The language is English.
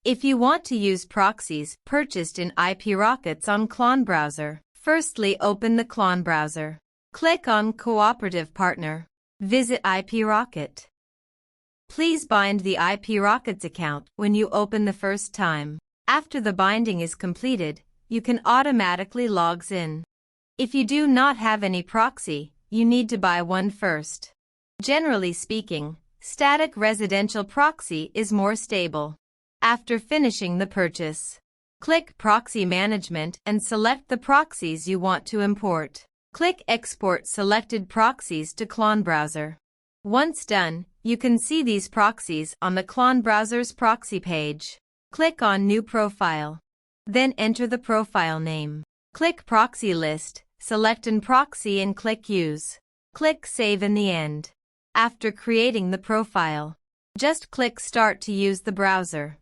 If you want to use proxies purchased in IPRockets on ClonBrowser, firstly open the ClonBrowser. Click on Cooperative Partner. Visit IPRocket. Please bind the IPRockets account when you open the first time. After the binding is completed, you can automatically log in. If you do not have any proxy, you need to buy one first. Generally speaking, static residential proxy is more stable. After finishing the purchase, click Proxy Management and select the proxies you want to import. Click Export selected proxies to ClonBrowser. Once done, you can see these proxies on the ClonBrowser's proxy page. Click on New Profile. Then enter the profile name. Click Proxy List, select an proxy and click Use. Click Save in the end. After creating the profile, just click Start to use the browser.